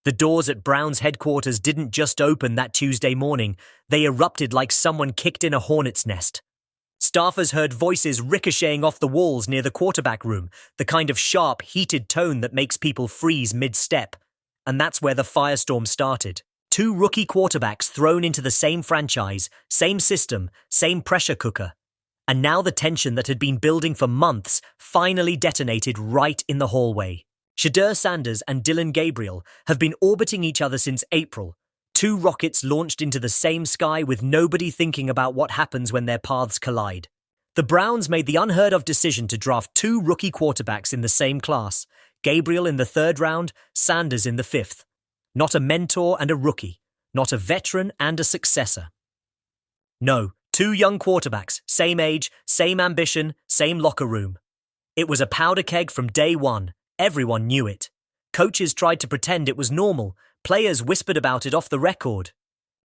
The doors at Brown's headquarters didn't just open that Tuesday morning, they erupted like someone kicked in a hornet's nest. Staffers heard voices ricocheting off the walls near the quarterback room, the kind of sharp, heated tone that makes people freeze mid-step. And that's where the firestorm started. Two rookie quarterbacks thrown into the same franchise, same system, same pressure cooker. And now the tension that had been building for months finally detonated right in the hallway. Shedeur Sanders and Dillon Gabriel have been orbiting each other since April. Two rockets launched into the same sky with nobody thinking about what happens when their paths collide. The Browns made the unheard-of decision to draft two rookie quarterbacks in the same class, Gabriel in the 3rd round, Sanders in the 5th. Not a mentor and a rookie, not a veteran and a successor. No, two young quarterbacks, same age, same ambition, same locker room. It was a powder keg from day one. Everyone knew it. Coaches tried to pretend it was normal. Players whispered about it off the record.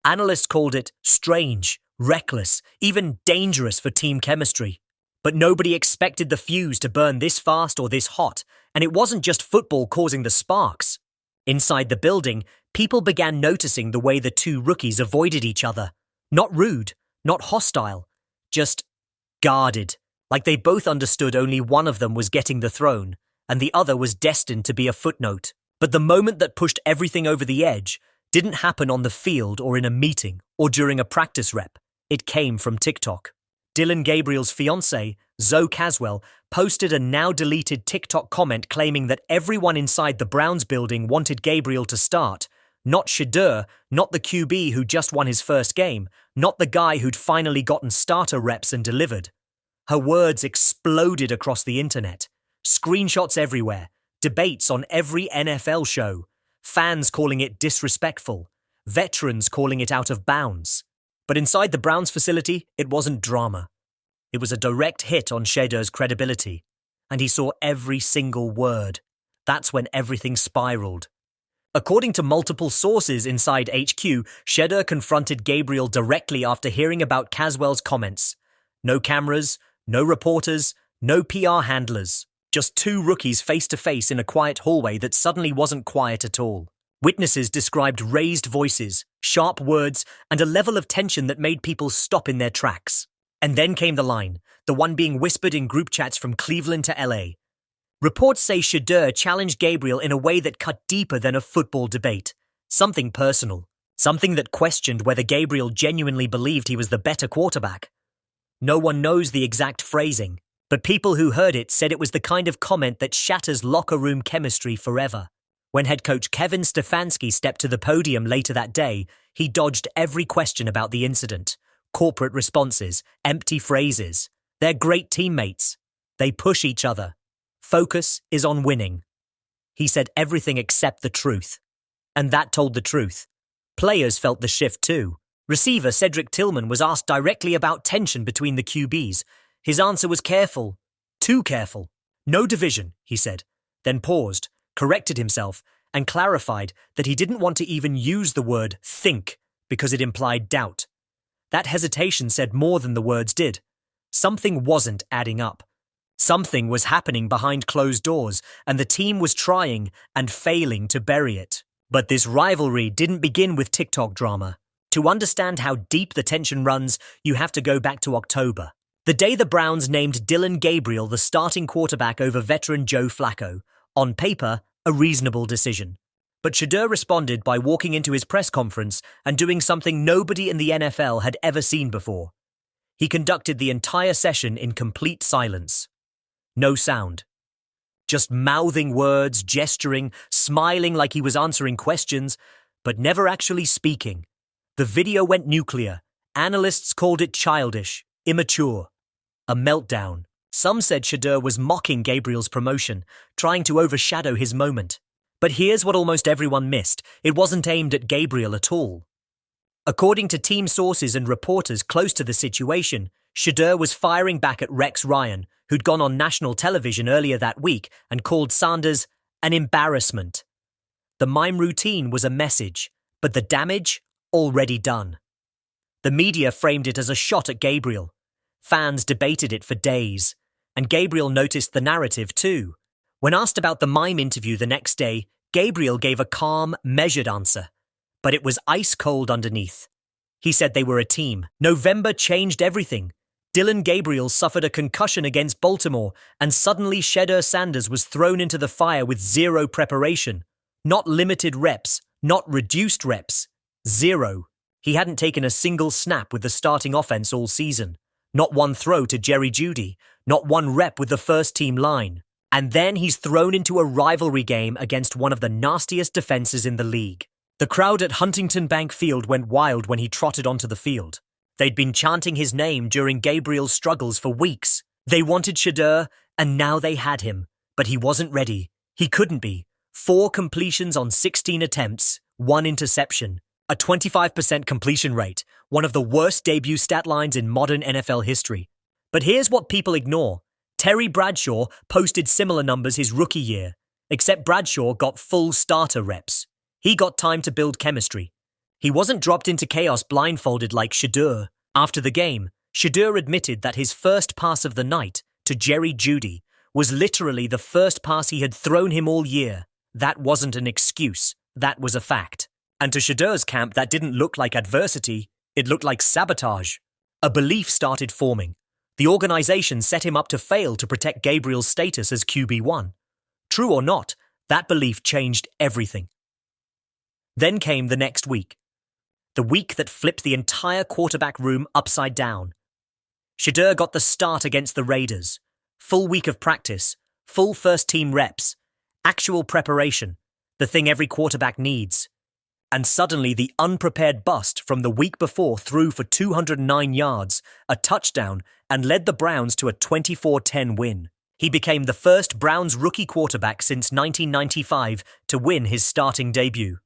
Analysts called it strange, reckless, even dangerous for team chemistry. But nobody expected the fuse to burn this fast or this hot, and it wasn't just football causing the sparks. Inside the building, people began noticing the way the two rookies avoided each other. Not rude, not hostile, just guarded, like they both understood only one of them was getting the throne, and the other was destined to be a footnote. But the moment that pushed everything over the edge didn't happen on the field or in a meeting or during a practice rep. It came from TikTok. Dillon Gabriel's fiancée, Zoe Caswell, posted a now-deleted TikTok comment claiming that everyone inside the Browns building wanted Gabriel to start. Not Shedeur, not the QB who just won his first game, not the guy who'd finally gotten starter reps and delivered. Her words exploded across the internet. Screenshots everywhere, debates on every NFL show, fans calling it disrespectful, veterans calling it out of bounds. But inside the Browns facility, it wasn't drama. It was a direct hit on Shedeur's credibility, and he saw every single word. That's when everything spiraled. According to multiple sources inside HQ, Shedeur confronted Gabriel directly after hearing about Caswell's comments. No cameras, no reporters, no PR handlers. Just two rookies face-to-face in a quiet hallway that suddenly wasn't quiet at all. Witnesses described raised voices, sharp words, and a level of tension that made people stop in their tracks. And then came the line, the one being whispered in group chats from Cleveland to LA. Reports say Shedeur challenged Gabriel in a way that cut deeper than a football debate. Something personal. Something that questioned whether Gabriel genuinely believed he was the better quarterback. No one knows the exact phrasing, but people who heard it said it was the kind of comment that shatters locker room chemistry forever. When head coach Kevin Stefanski stepped to the podium later that day, he dodged every question about the incident. Corporate responses, empty phrases. They're great teammates. They push each other. Focus is on winning. He said everything except the truth. And that told the truth. Players felt the shift too. Receiver Cedric Tillman was asked directly about tension between the QBs. His answer was careful. Too careful. No division, he said, then paused, corrected himself, and clarified that he didn't want to even use the word think because it implied doubt. That hesitation said more than the words did. Something wasn't adding up. Something was happening behind closed doors, and the team was trying and failing to bury it. But this rivalry didn't begin with TikTok drama. To understand how deep the tension runs, you have to go back to October. The day the Browns named Dillon Gabriel the starting quarterback over veteran Joe Flacco. On paper, a reasonable decision. But Shedeur responded by walking into his press conference and doing something nobody in the NFL had ever seen before. He conducted the entire session in complete silence. No sound. Just mouthing words, gesturing, smiling like he was answering questions, but never actually speaking. The video went nuclear. Analysts called it childish, immature. A meltdown. Some said Shedeur was mocking Gabriel's promotion, trying to overshadow his moment. But here's what almost everyone missed. It wasn't aimed at Gabriel at all. According to team sources and reporters close to the situation, Shedeur was firing back at Rex Ryan, who'd gone on national television earlier that week and called Sanders an embarrassment. The mime routine was a message, but the damage already done. The media framed it as a shot at Gabriel. Fans debated it for days, and Gabriel noticed the narrative too. When asked about the mime interview the next day, Gabriel gave a calm, measured answer, but it was ice cold underneath. He said they were a team. November changed everything. Dillon Gabriel suffered a concussion against Baltimore, and suddenly Shedeur Sanders was thrown into the fire with zero preparation. Not limited reps, not reduced reps. Zero. He hadn't taken a single snap with the starting offense all season. Not one throw to Jerry Jeudy, not one rep with the first-team line. And then he's thrown into a rivalry game against one of the nastiest defenses in the league. The crowd at Huntington Bank Field went wild when he trotted onto the field. They'd been chanting his name during Gabriel's struggles for weeks. They wanted Shedeur, and now they had him. But he wasn't ready. He couldn't be. 4 completions on 16 attempts, 1 interception. A 25% completion rate, one of the worst debut stat lines in modern NFL history. But here's what people ignore. Terry Bradshaw posted similar numbers his rookie year, except Bradshaw got full starter reps. He got time to build chemistry. He wasn't dropped into chaos blindfolded like Shedeur. After the game, Shedeur admitted that his first pass of the night to Jerry Jeudy was literally the first pass he had thrown him all year. That wasn't an excuse. That was a fact. And to Shedeur's camp, that didn't look like adversity. It looked like sabotage. A belief started forming. The organization set him up to fail to protect Gabriel's status as QB1. True or not, that belief changed everything. Then came the next week. The week that flipped the entire quarterback room upside down. Shedeur got the start against the Raiders. Full week of practice, full first-team reps, actual preparation, the thing every quarterback needs. And suddenly the unprepared bust from the week before threw for 209 yards, a touchdown, and led the Browns to a 24-10 win. He became the first Browns rookie quarterback since 1995 to win his starting debut.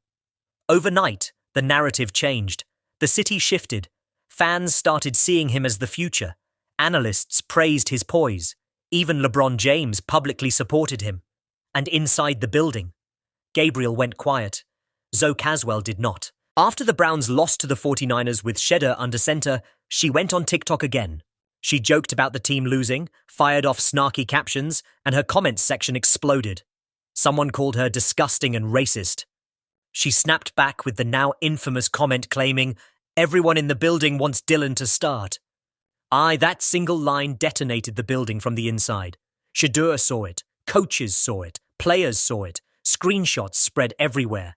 Overnight, the narrative changed. The city shifted. Fans started seeing him as the future. Analysts praised his poise. Even LeBron James publicly supported him. And inside the building, Gabriel went quiet. Zoe Caswell did not. After the Browns lost to the 49ers with Shedeur under center, she went on TikTok again. She joked about the team losing, fired off snarky captions, and her comments section exploded. Someone called her disgusting and racist. She snapped back with the now infamous comment claiming, "Everyone in the building wants Dillon to start." That single line detonated the building from the inside. Shedeur saw it, coaches saw it, players saw it, screenshots spread everywhere.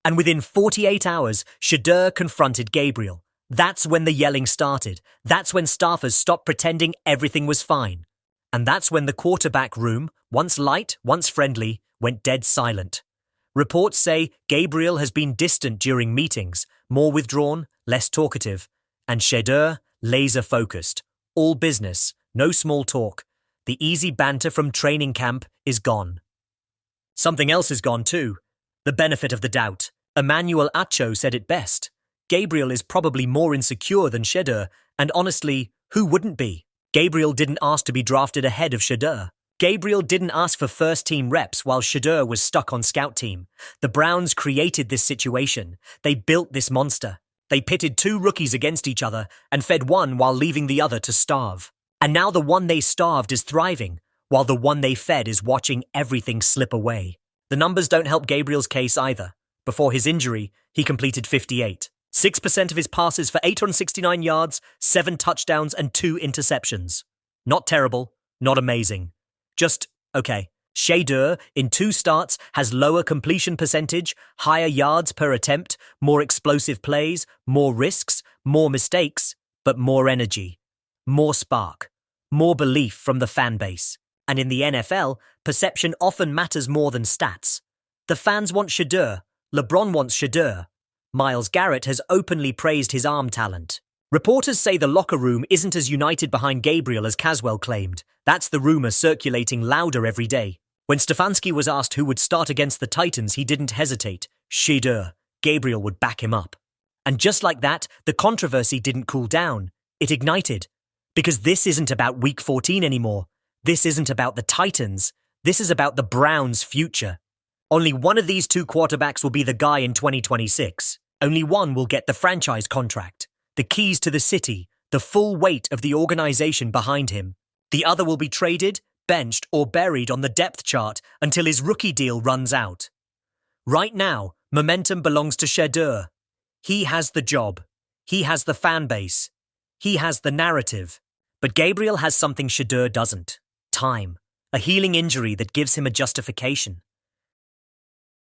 And within 48 hours, Shedeur confronted Gabriel. That's when the yelling started. That's when staffers stopped pretending everything was fine. And that's when the quarterback room, once light, once friendly, went dead silent. Reports say Gabriel has been distant during meetings, more withdrawn, less talkative, and Shedeur laser-focused. All business, no small talk. The easy banter from training camp is gone. Something else is gone too. The benefit of the doubt. Emmanuel Acho said it best. Gabriel is probably more insecure than Shedeur, and honestly, who wouldn't be? Gabriel didn't ask to be drafted ahead of Shedeur. Gabriel didn't ask for first-team reps while Shedeur was stuck on scout team. The Browns created this situation. They built this monster. They pitted 2 rookies against each other and fed one while leaving the other to starve. And now the one they starved is thriving, while the one they fed is watching everything slip away. The numbers don't help Gabriel's case either. Before his injury, he completed 58. 6% of his passes for 869 yards, 7 touchdowns, and 2 interceptions. Not terrible, not amazing. Just okay. Shedeur, in 2 starts, has lower completion percentage, higher yards per attempt, more explosive plays, more risks, more mistakes, but more energy, more spark, more belief from the fan base. And in the NFL, perception often matters more than stats. The fans want Shedeur. LeBron wants Shedeur. Myles Garrett has openly praised his arm talent. Reporters say the locker room isn't as united behind Gabriel as Caswell claimed. That's the rumor circulating louder every day. When Stefanski was asked who would start against the Titans, he didn't hesitate. Shedeur. Gabriel would back him up. And just like that, the controversy didn't cool down. It ignited. Because this isn't about Week 14 anymore. This isn't about the Titans. This is about the Browns' future. Only one of these 2 quarterbacks will be the guy in 2026. Only one will get the franchise contract, the keys to the city, the full weight of the organization behind him. The other will be traded, benched, or buried on the depth chart until his rookie deal runs out. Right now, momentum belongs to Shedeur. He has the job. He has the fan base. He has the narrative. But Gabriel has something Shedeur doesn't. Time. A healing injury that gives him a justification.